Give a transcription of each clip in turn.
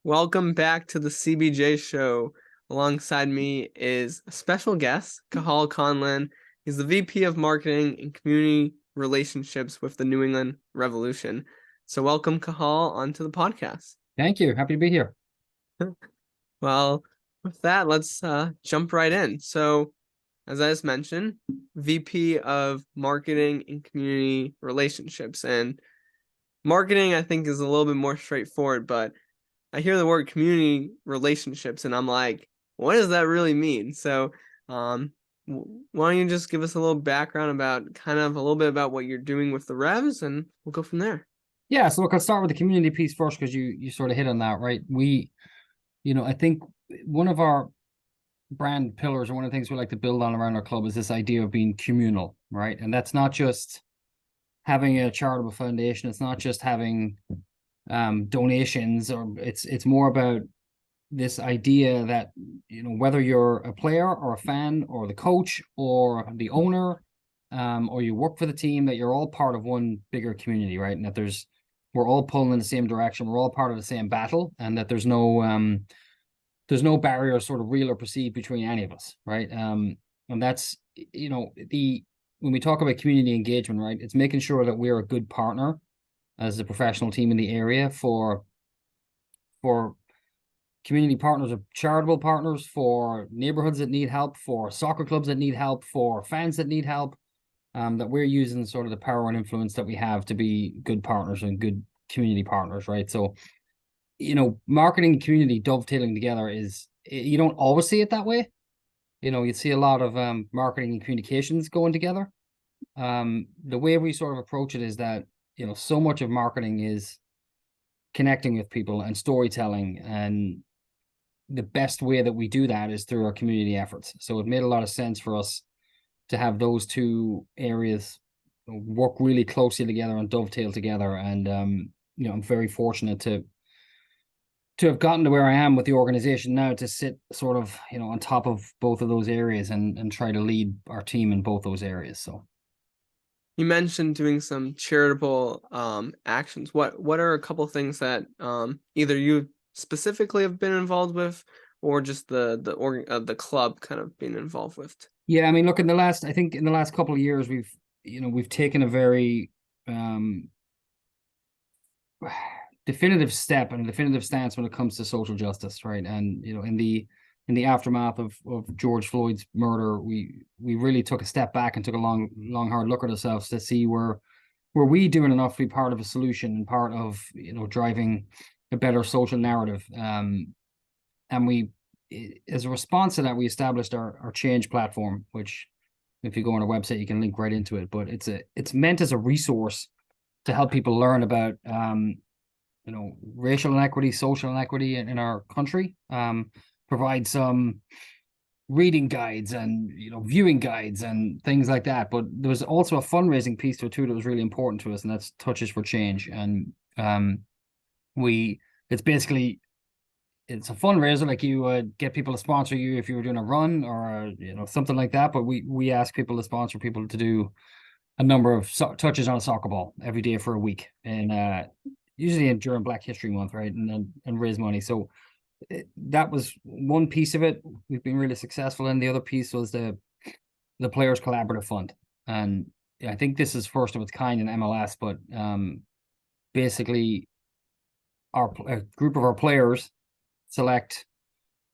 Welcome back to the CBJ Show. Alongside me is a special guest, Cathal Conlon. He's the VP of Marketing and Community Relationships with the New England Revolution. So welcome, Cathal, onto the podcast. Thank you. Happy to be here. Well, with that, let's jump right in. So, as I just mentioned, VP of Marketing and Community Relationships. And marketing, I think, is a little bit more straightforward, but I hear the word community relationships and I'm like, what does that really mean? So, why don't you just give us a little background about a little bit about what you're doing with the Revs, and we'll go from there. Yeah, so look, I'll start with the community piece first because you sort of hit on that, right? I think one of our brand pillars or one of the things we like to build on around our club is this idea of being communal, right? And that's not just having a charitable foundation. It's not just having donations, or it's more about this idea that, whether you're a player or a fan or the coach or the owner, or you work for the team, that you're all part of one bigger community, right? And that we're all pulling in the same direction. We're all part of the same battle, and that there's no barrier, sort of real or perceived, between any of us, right? And that's when we talk about community engagement, right, it's making sure that we're a good partner as a professional team in the area for community partners, or charitable partners, for neighborhoods that need help, for soccer clubs that need help, for fans that need help. That we're using sort of the power and influence that we have to be good partners and good community partners, right? So, marketing and community dovetailing together you don't always see it that way. You see a lot of marketing and communications going together. The way we sort of approach it is that, so much of marketing is connecting with people and storytelling, and the best way that we do that is through our community efforts. So it made a lot of sense for us to have those two areas work really closely together and dovetail together. And I'm very fortunate to have gotten to where I am with the organization now, to sit sort of on top of both of those areas and try to lead our team in both those areas. So You mentioned doing some charitable actions. What are a couple things that either you specifically have been involved with, or just the club kind of being involved with? Yeah, I mean, look, in the last couple of years, we've taken a very definitive step and a definitive stance when it comes to social justice, right? And in the aftermath of George Floyd's murder, we really took a step back and took a long hard look at ourselves to see were we doing enough to be part of a solution and part of driving a better social narrative. And we, as a response to that, we established our change platform, which, if you go on our website, you can link right into it. But it's meant as a resource to help people learn about racial inequity, social inequity in our country. Provide some reading guides and viewing guides and things like that. But there was also a fundraising piece to it too that was really important to us, and that's Touches for Change. And it's a fundraiser, like you would get people to sponsor you if you were doing a run or something like that. But we ask people to sponsor people to do a number of touches on a soccer ball every day for a week, and usually during Black History Month, right? And raise money. So that was one piece of it. We've been really successful in. The other piece was the Players Collaborative Fund, and I think this is first of its kind in MLS. But basically, a group of our players select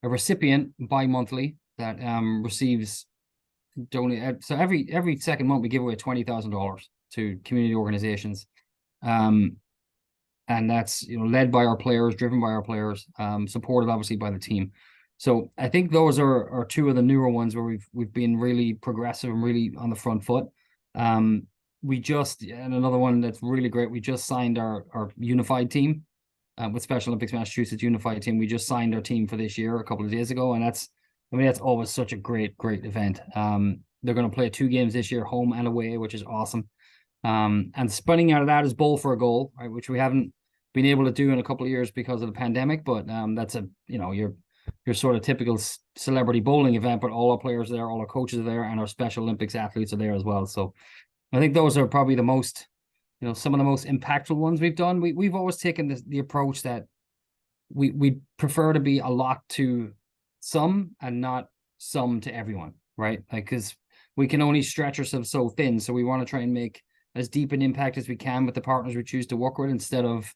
a recipient bi-monthly that receives donate. So every second month we give away $20,000 to community organizations. And that's led by our players, driven by our players, supported obviously by the team. So I think those are two of the newer ones where we've been really progressive and really on the front foot. And another one that's really great, we just signed our unified team with Special Olympics Massachusetts unified team. We just signed our team for this year a couple of days ago, and that's always such a great event. They're going to play 2 games this year, home and away, which is awesome. And spinning out of that is Bowl for a Goal, right, which we haven't been able to do in a couple of years because of the pandemic. But that's your sort of typical celebrity bowling event, but all our players are there, all our coaches are there, and our Special Olympics athletes are there as well. So I think those are probably the most, some of the most impactful ones we've done. We've always taken the approach that we prefer to be a lot to some and not some to everyone, right? Like, because we can only stretch ourselves so thin. So we want to try and make as deep an impact as we can with the partners we choose to work with, instead of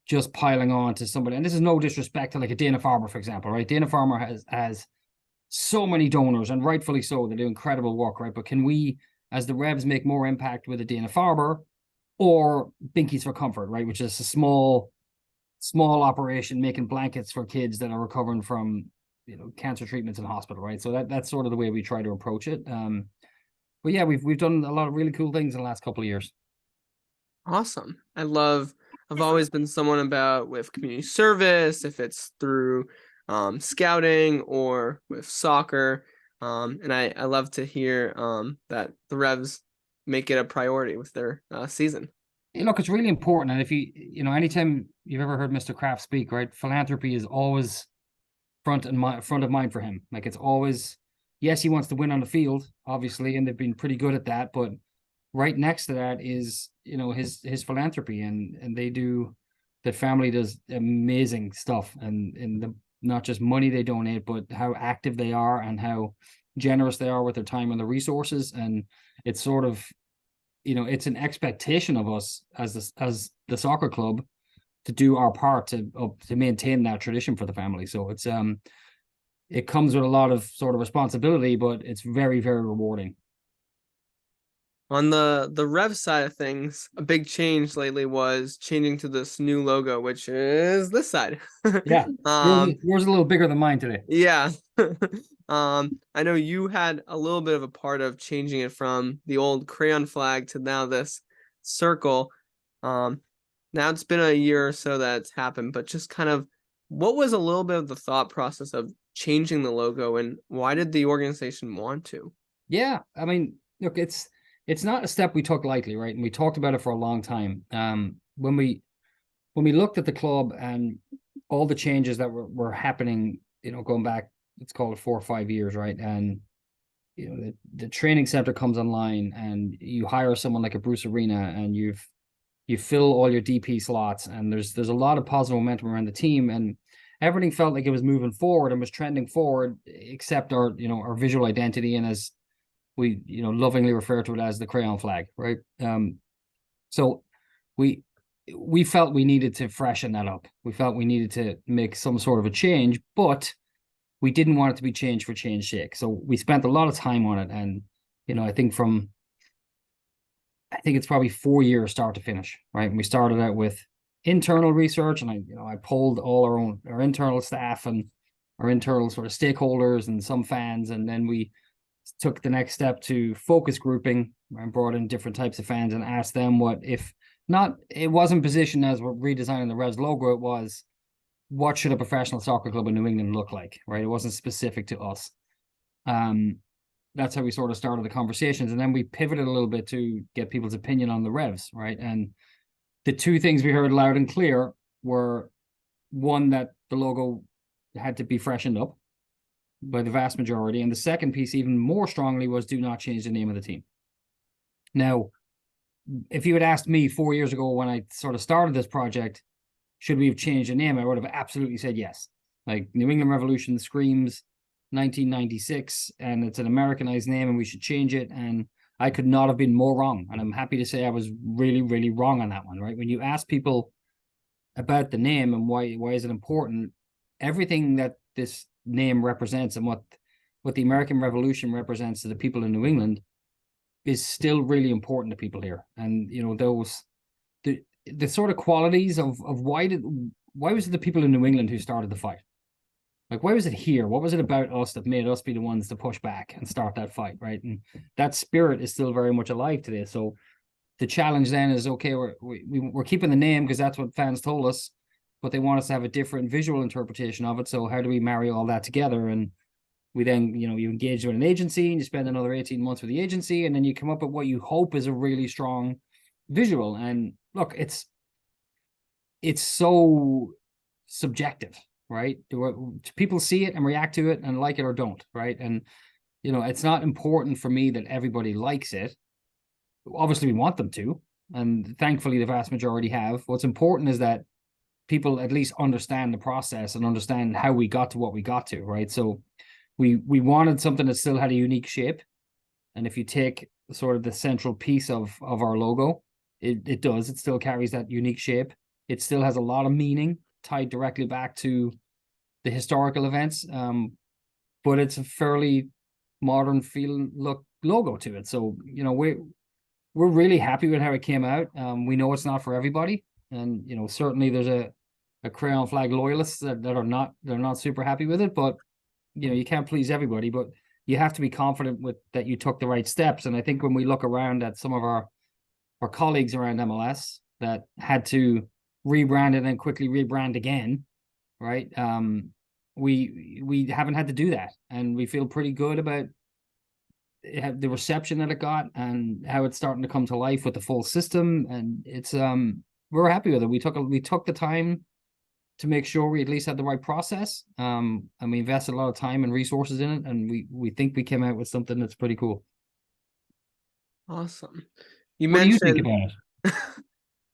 just piling on to somebody. And this is no disrespect to like a Dana-Farber, for example, right? Dana-Farber has so many donors, and rightfully so. They do incredible work, right? But can we, as the Revs, make more impact with a Dana-Farber or Binkies for Comfort, right? Which is a small operation making blankets for kids that are recovering from, cancer treatments in hospital, right? So that's sort of the way we try to approach it. But yeah, we've done a lot of really cool things in the last couple of years. Awesome. I've always been someone about with community service, if it's through scouting or with soccer. And I love to hear that the Revs make it a priority with their season. Hey, look, it's really important. And if anytime you've ever heard Mr. Kraft speak, right, philanthropy is always front of mind for him. Like, it's always, yes, he wants to win on the field, obviously, and they've been pretty good at that. But right next to that is, his philanthropy, and that family does amazing stuff, and not just money they donate, but how active they are and how generous they are with their time and the resources. And it's sort of, it's an expectation of us as the soccer club to do our part to maintain that tradition for the family. So it comes with a lot of sort of responsibility, but it's very, very rewarding. On the Rev side of things, a big change lately was changing to this new logo, which is this side. Yeah, yours a little bigger than mine today. Yeah. I know you had a little bit of a part of changing it from the old crayon flag to now this circle. Now it's been a year or so that it's happened, but just kind of what was a little bit of the thought process of changing the logo, and why did the organization want to? Yeah, I mean, look, it's not a step we took lightly, right? And we talked about it for a long time. When we looked at the club and all the changes that were happening, going back, let's call it 4 or 5 years, right? And the training center comes online, and you hire someone like a Bruce Arena, and you fill all your DP slots, and there's a lot of positive momentum around the team, and everything felt like it was moving forward and was trending forward, except our visual identity, and as we lovingly refer to it as the crayon flag, right? So we felt we needed to freshen that up. We felt we needed to make some sort of a change, but we didn't want it to be change for change sake. So we spent a lot of time on it, and I think it's probably 4 years start to finish, right? And we started out with internal research, and I polled all our internal staff and our internal sort of stakeholders and some fans, and then we took the next step to focus grouping and brought in different types of fans and asked them what, if not, it wasn't positioned as we're redesigning the Revs logo, it was what should a professional soccer club in New England look like, right? It wasn't specific to us. That's how we sort of started the conversations, and then we pivoted a little bit to get people's opinion on the Revs, right? And the two things we heard loud and clear were, one, that the logo had to be freshened up by the vast majority, and the second piece, even more strongly, was do not change the name of the team. Now, if you had asked me 4 years ago when I sort of started this project, should we have changed the name, I would have absolutely said yes. Like, New England Revolution screams 1996, and it's an Americanized name, and we should change it. And I could not have been more wrong. And I'm happy to say I was really, really wrong on that one, right? When you ask people about the name and why is it important, everything that this name represents and what the American Revolution represents to the people in New England is still really important to people here. And those the sort of qualities of why was it the people in New England who started the fight? Like, why was it here? What was it about us that made us be the ones to push back and start that fight, right? And that spirit is still very much alive today. So the challenge then is, okay, we're keeping the name because that's what fans told us, but they want us to have a different visual interpretation of it. So how do we marry all that together? And we then, you engage with an agency, and you spend another 18 months with the agency, and then you come up with what you hope is a really strong visual. And look, it's so subjective, right? Do people see it and react to it and like it or don't, right? And it's not important for me that everybody likes it. Obviously we want them to, and thankfully the vast majority have. What's important is that people at least understand the process and understand how we got to what we got to, right? So we wanted something that still had a unique shape. And if you take sort of the central piece of our logo, it does. It still carries that unique shape. It still has a lot of meaning tied directly back to the historical events. But it's a fairly modern feeling look logo to it. So, you know, we're really happy with how it came out. We know it's not for everybody. And, you know, certainly there's a crayon flag loyalists that are not, they're not super happy with it, but you know, you can't please everybody, but you have to be confident with that you took the right steps. And I think when we look around at some of our colleagues around MLS that had to rebrand and then quickly rebrand again, right? We haven't had to do that, and we feel pretty good about the reception that it got and how it's starting to come to life with the full system. And it's we're happy with it. We took the time to make sure we at least had the right process. And we invested a lot of time and resources in it, and we think we came out with something that's pretty cool. Awesome. You What do you think mentioned about it?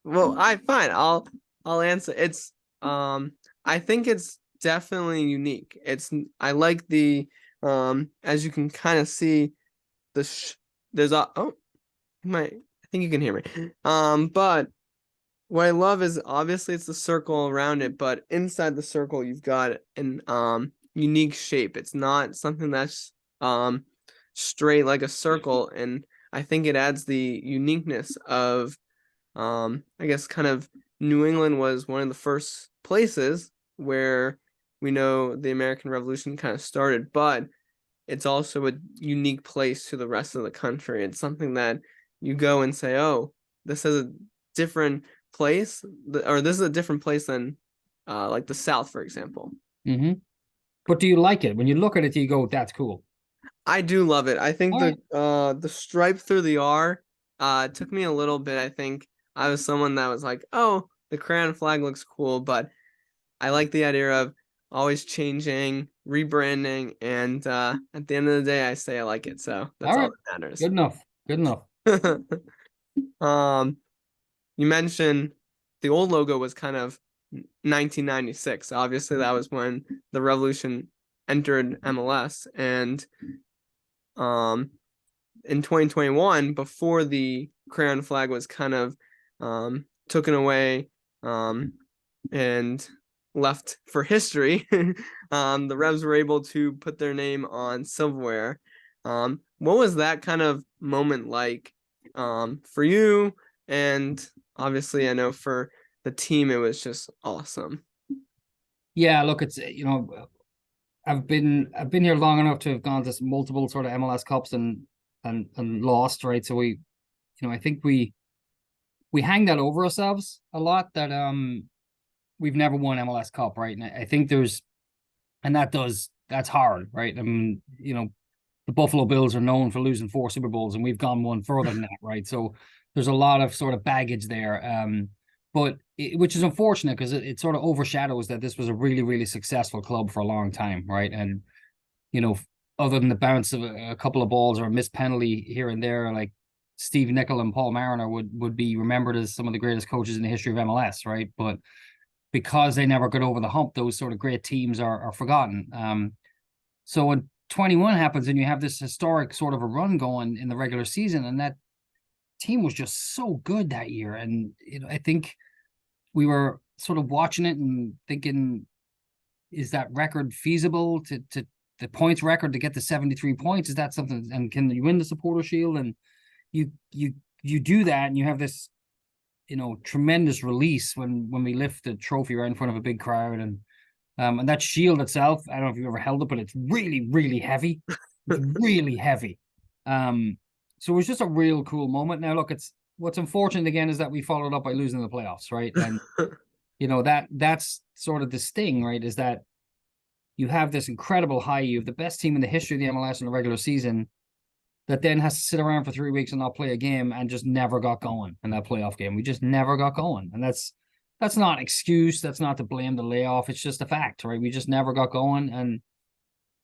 well, fine. I'll answer. It's I think it's definitely unique. I like the as you can kind of see there's a I think you can hear me. But what I love is obviously it's the circle around it, but inside the circle you've got an unique shape. It's not something that's straight like a circle, and I think it adds the uniqueness of I guess kind of New England was one of the first places where we know the American Revolution kind of started, but it's also a unique place to the rest of the country. It's something that you go and say, oh, this is a different place, or this is a different place than like the South, for example. Mm-hmm. But do you like it? When you look at it, you go, that's cool. I do love it. I think All the stripe through the R took me a little bit. I think I was someone that was like, oh, the crayon flag looks cool, but I like the idea of always changing, rebranding, and at the end of the day, I say I like it. So that's all right. that matters. Good enough. Good enough. You mentioned the old logo was kind of 1996. Obviously, that was when the Revolution entered MLS, and in 2021, before the crayon flag was kind of taken away and left for history, the Revs were able to put their name on silverware. What was that kind of moment like for you? And obviously, I know for the team, it was just awesome. Yeah, look, it's you know, I've been here long enough to have gone to multiple sort of MLS Cups and lost, right? So we, you know, I think we hang that over ourselves a lot that we've never won MLS Cup, right? And I think that's hard, right? I mean, you know, the Buffalo Bills are known for losing 4 Super Bowls, and we've gone one further than that, right? So there's a lot of sort of baggage there. But which is unfortunate because it sort of overshadows that this was a really, really successful club for a long time, right? And, you know, other than the bounce of a couple of balls or a missed penalty here and there, like Steve Nicol and Paul Mariner would be remembered as some of the greatest coaches in the history of MLS, right? But because they never got over the hump, those sort of great teams are forgotten. So when 21 happens and you have this historic sort of a run going in the regular season, and that team was just so good that year. And, you know, I think we were sort of watching it and thinking, is that record feasible to the points record to get to 73 points? Is that something, and can you win the Supporter Shield? And you do that, and you have this, you know, tremendous release when we lift the trophy right in front of a big crowd. And that shield itself, I don't know if you've ever held it, but it's really, really heavy. It's really heavy. So it was just a real cool moment. Now, look, what's unfortunate again is that we followed up by losing the playoffs, right? And you know, that's sort of the sting, right? Is that you have this incredible high, you have the best team in the history of the MLS in the regular season that then has to sit around for 3 weeks and not play a game, and just never got going in that playoff game. We just never got going. And that's not an excuse. That's not to blame the layoff. It's just a fact, right? We just never got going. And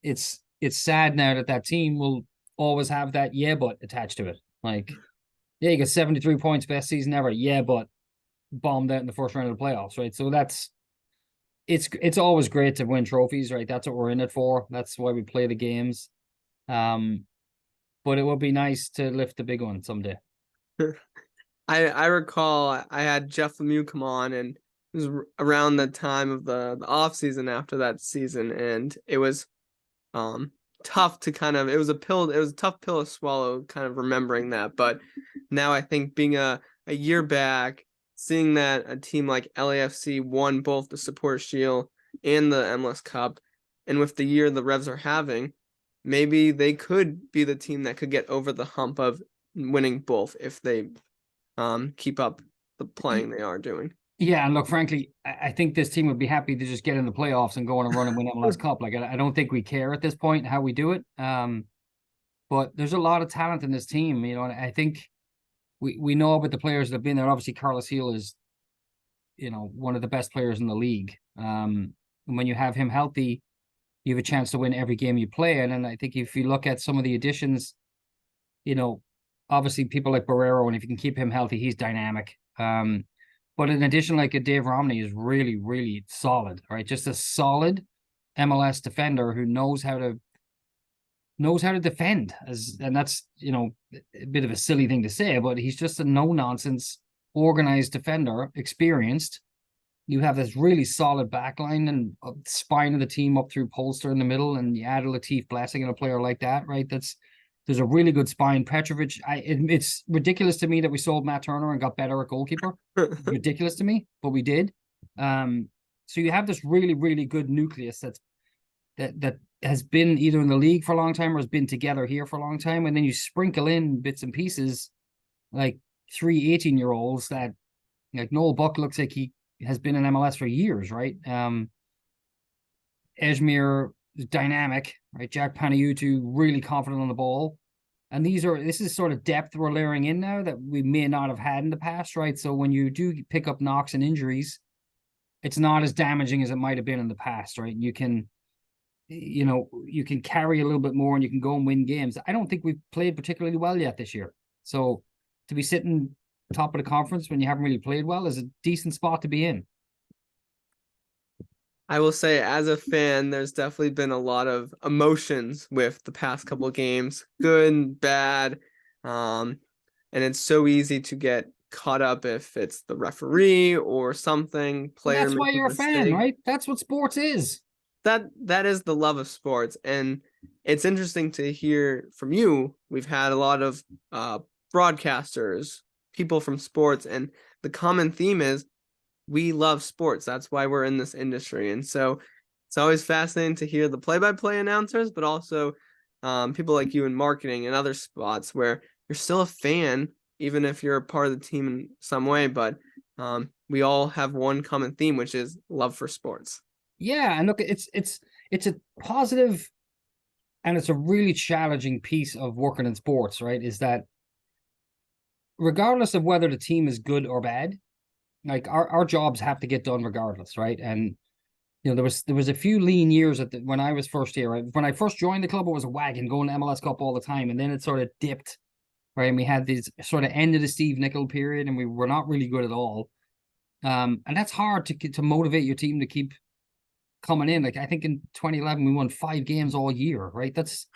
it's sad now that team will always have that yeah, but attached to it. Like, you got 73 points, best season ever. Yeah, but bombed out in the first round of the playoffs, right? So that's it's always great to win trophies, right? That's what we're in it for. That's why we play the games. But it would be nice to lift the big one someday. I recall I had Jeff Lemieux come on, and it was around the time of the off season after that season, and it was um tough to kind of, it was a tough pill to swallow, kind of remembering that. But now I think being a year back, seeing that a team like LAFC won both the Support Shield and the MLS Cup, and with the year the Revs are having, maybe they could be the team that could get over the hump of winning both if they keep up the playing they are doing. Yeah, and look, frankly, I think this team would be happy to just get in the playoffs and go on a run and win MLS Cup. Like, I don't think we care at this point how we do it. But there's a lot of talent in this team, you know, and I think we know about the players that have been there. Obviously, Carlos Gil is, you know, one of the best players in the league. And when you have him healthy, you have a chance to win every game you play. And I think if you look at some of the additions, you know, obviously people like Barrero, and if you can keep him healthy, he's dynamic. But in addition, like a Dave Romney is really, really solid, right? Just a solid MLS defender who knows how to defend, and that's, you know, a bit of a silly thing to say, but he's just a no nonsense, organized defender, experienced. You have this really solid backline and spine of the team up through Polster in the middle, and you add a Latif Blessing and a player like that, right? There's a really good spine. Petrovic, it's ridiculous to me that we sold Matt Turner and got better at goalkeeper. Ridiculous to me, but we did. So you have this really, really good nucleus that has been either in the league for a long time or has been together here for a long time, and then you sprinkle in bits and pieces like 3 18-year-olds that, like Noel Buck looks like he has been in MLS for years, right? Ejmir is dynamic, right? Jack Paniutu really confident on the ball. And this is sort of depth we're layering in now that we may not have had in the past, right? So when you do pick up knocks and injuries, it's not as damaging as it might have been in the past, right? You can carry a little bit more and you can go and win games. I don't think we've played particularly well yet this year. So to be sitting top of the conference when you haven't really played well is a decent spot to be in. I will say, as a fan, there's definitely been a lot of emotions with the past couple of games, good and bad. And it's so easy to get caught up if it's the referee or something, player That's why making you're a fan, mistake. right? That's what sports is. That is the love of sports, and it's interesting to hear from you. We've had a lot of broadcasters, people from sports, and the common theme is we love sports. That's why we're in this industry. And so it's always fascinating to hear the play-by-play announcers, but also people like you in marketing and other spots where you're still a fan, even if you're a part of the team in some way. But we all have one common theme, which is love for sports. Yeah, and look, it's a positive, and it's a really challenging piece of working in sports, right? Is that regardless of whether the team is good or bad, like our jobs have to get done regardless, right? And you know, there was a few lean years when I was first here, right? When I first joined the club, it was a wagon going to MLS Cup all the time, and then it sort of dipped, right? And we had this sort of end of the Steve Nicol period, and we were not really good at all. And that's hard to motivate your team to keep coming in. Like I think in 2011 we won 5 games all year, right? That's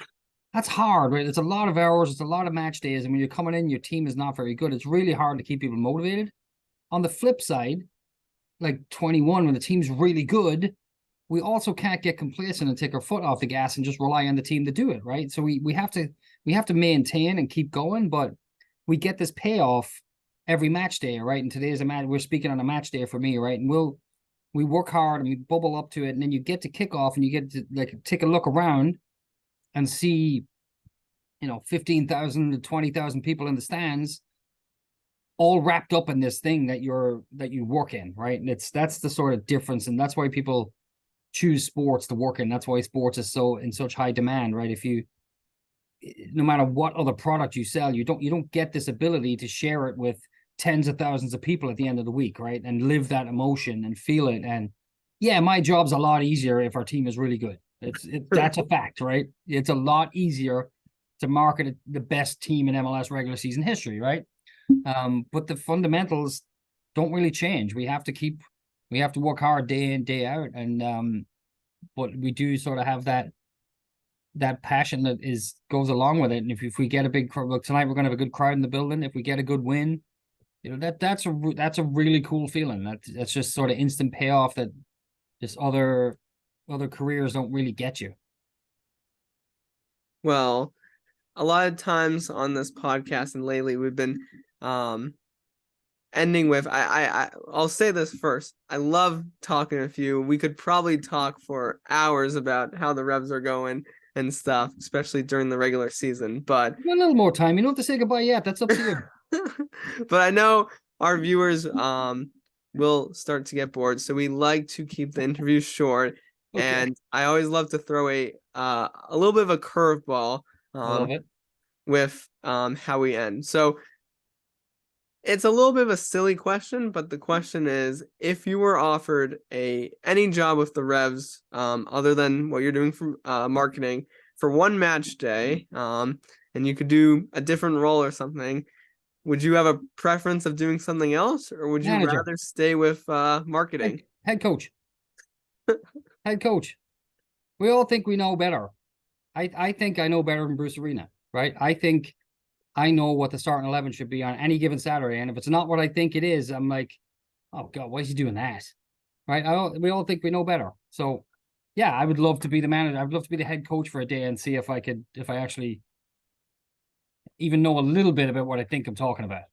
hard, right? It's a lot of hours, it's a lot of match days, and when you're coming in, your team is not very good. It's really hard to keep people motivated. On the flip side, like 21, when the team's really good, we also can't get complacent and take our foot off the gas and just rely on the team to do it, right? So we have to maintain and keep going, but we get this payoff every match day, right? And today is we're speaking on a match day for me, right? And we work hard and we bubble up to it, and then you get to kickoff and you get to like take a look around and see, you know, 15,000 to 20,000 people in the stands, all wrapped up in this thing that you work in, right? And that's the sort of difference, and that's why people choose sports to work in. That's why sports is so in such high demand, right? No matter what other product you sell, you don't get this ability to share it with tens of thousands of people at the end of the week, right? And live that emotion and feel it. And yeah, my job's a lot easier if our team is really good. That's a fact, right? It's a lot easier to market the best team in MLS regular season history, right? But the fundamentals don't really change. We have to keep We have to work hard day in, day out. And but we do sort of have that passion that goes along with it. And if we get a big crowd, look, tonight we're gonna have a good crowd in the building. If we get a good win, that's a really cool feeling. That's just sort of instant payoff that just other careers don't really get you. Well, a lot of times on this podcast and lately we've been ending with I'll say this first. I love talking with you. We could probably talk for hours about how the Revs are going and stuff, especially during the regular season. But A little more time. You don't have to say goodbye yet. That's up to you. but I know our viewers will start to get bored, so we like to keep the interview short. Okay. And I always love to throw a little bit of a curveball I love it. with how we end. So it's a little bit of a silly question, but the question is, if you were offered any job with the Revs, other than what you're doing for marketing, for one match day, and you could do a different role or something, would you have a preference of doing something else, or would you Manager. rather stay with marketing? Head coach. Head coach. We all think we know better. I think I know better than Bruce Arena, right? I think I know what the starting 11 should be on any given Saturday. And if it's not what I think it is, I'm like, oh God, why is he doing that? Right? We all think we know better. So yeah, I would love to be the manager. I would love to be the head coach for a day and see if I actually even know a little bit about what I think I'm talking about.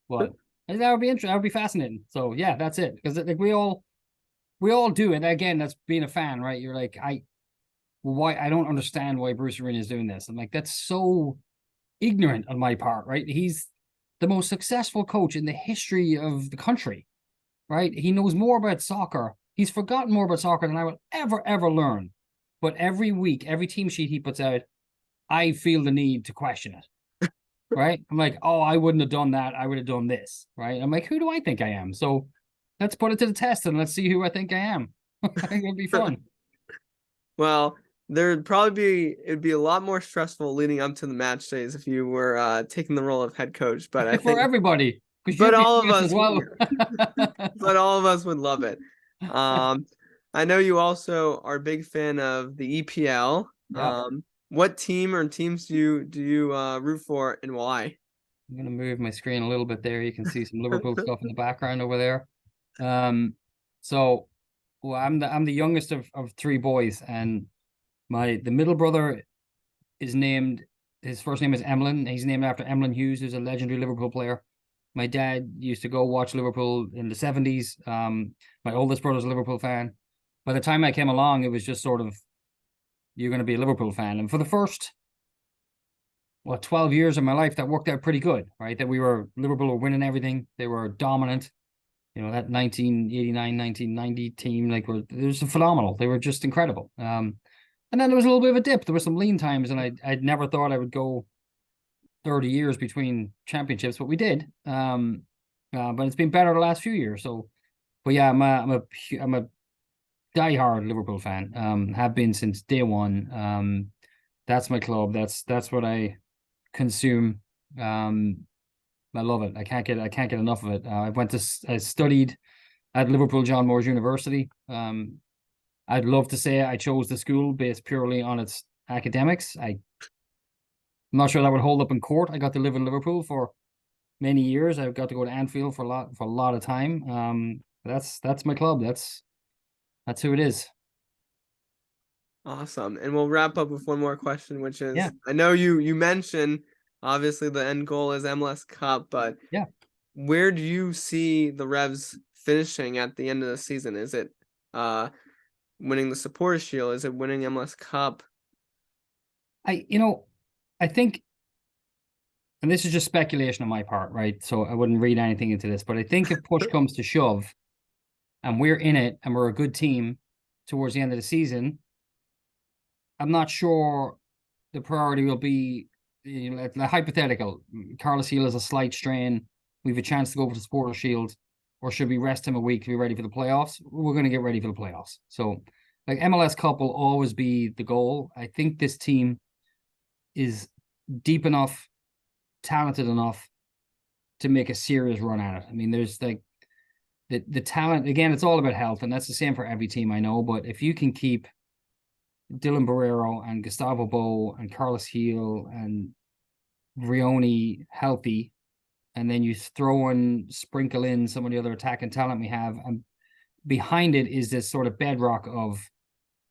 But that would be interesting. That would be fascinating. So yeah, that's it. Because like we all do it. Again, that's being a fan, right? You're like, why I don't understand why Bruce Arena is doing this. I'm like, that's so ignorant on my part, right? He's the most successful coach in the history of the country, right? He knows more about soccer. He's forgotten more about soccer than I will ever learn. But every week, every team sheet he puts out, I feel the need to question it, right? I'm like, oh, I wouldn't have done that. I would have done this, right? I'm like, who do I think I am? So let's put it to the test and let's see who I think I am. I think it'll be fun. Well, it'd be a lot more stressful leading up to the match days if you were taking the role of head coach. But I For think, everybody, because but you'd be all of stressed us, as well. but all of us would love it. I know you also are a big fan of the EPL. Yeah. What team or teams do you root for, and why? I'm gonna move my screen a little bit there. You can see some Liverpool stuff in the background over there. So well, I'm the youngest of three boys, and the middle brother is named his first name is Emlyn. He's named after Emlyn Hughes, who's a legendary Liverpool player. My dad used to go watch Liverpool in the 70s. My oldest brother's a Liverpool fan. By the time I came along, it was just sort of, you're going to be a Liverpool fan. And for the first 12 years of my life, that worked out pretty good, right? Liverpool were winning everything. They were dominant. That 1989, 1990 team, it was phenomenal. They were just incredible. And then there was a little bit of a dip. There were some lean times, and I'd never thought I would go 30 years between championships, but we did. But it's been better the last few years. So, but yeah, I'm a diehard Liverpool fan. Have been since day one. That's my club. That's what I consume. I love it. I can't get enough of it. I studied at Liverpool John Moores University. I'd love to say I chose the school based purely on its academics. I'm not sure that would hold up in court. I got to live in Liverpool for many years. I got to go to Anfield for a lot of time. That's my club. That's who it is. Awesome. And we'll wrap up with one more question, which is, Yeah. I know you mentioned obviously the end goal is MLS Cup, but Yeah. where do you see the Revs finishing at the end of the season? Is it winning the Supporters Shield? Is it winning MLS Cup? I think, and this is just speculation on my part, right? So I wouldn't read anything into this, but I think if push comes to shove and we're in it and we're a good team towards the end of the season, I'm not sure the priority will be, the hypothetical. Carlos Gil has a slight strain. We have a chance to go for the Supporters Shield, or should we rest him a week to be ready for the playoffs? We're going to get ready for the playoffs. So, MLS Cup will always be the goal. I think this team is deep enough, talented enough to make a serious run at it. I mean, there's the talent, again, it's all about health, and that's the same for every team, I know. But if you can keep Dylan Barrero and Gustavo Bo and Carlos Heel and Vrioni healthy, and then you sprinkle in some of the other attacking talent we have, and behind it is this sort of bedrock of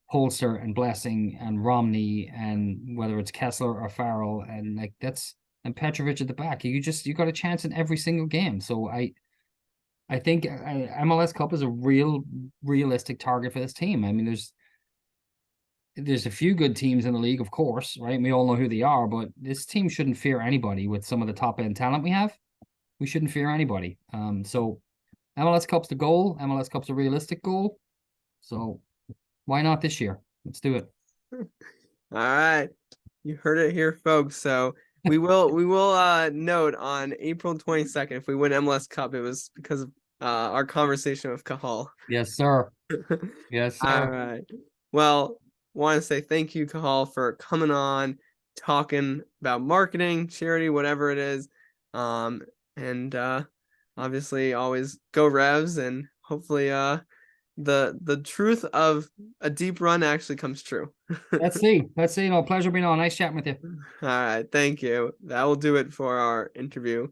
Holster and Blessing and Romney, and whether it's Kessler or Farrell, and like and Petrovic at the back. You got a chance in every single game. So I think MLS Cup is a realistic target for this team. I mean, there's a few good teams in the league, of course, right? We all know who they are, but this team shouldn't fear anybody with some of the top end talent we have. We shouldn't fear anybody. So MLS Cup's the goal. MLS Cup's a realistic goal. So why not this year? Let's do it. All right. You heard it here, folks. So we will note on April 22nd, if we win MLS Cup, it was because of our conversation with Cathal. Yes, sir. Yes, sir. All right. Well, want to say thank you, Cathal, for coming on, talking about marketing, charity, whatever it is. And obviously always go Revs, and hopefully the truth of a deep run actually comes true. Let's see. No, pleasure being on. Nice chatting with you. All right, thank you. That will do it for our interview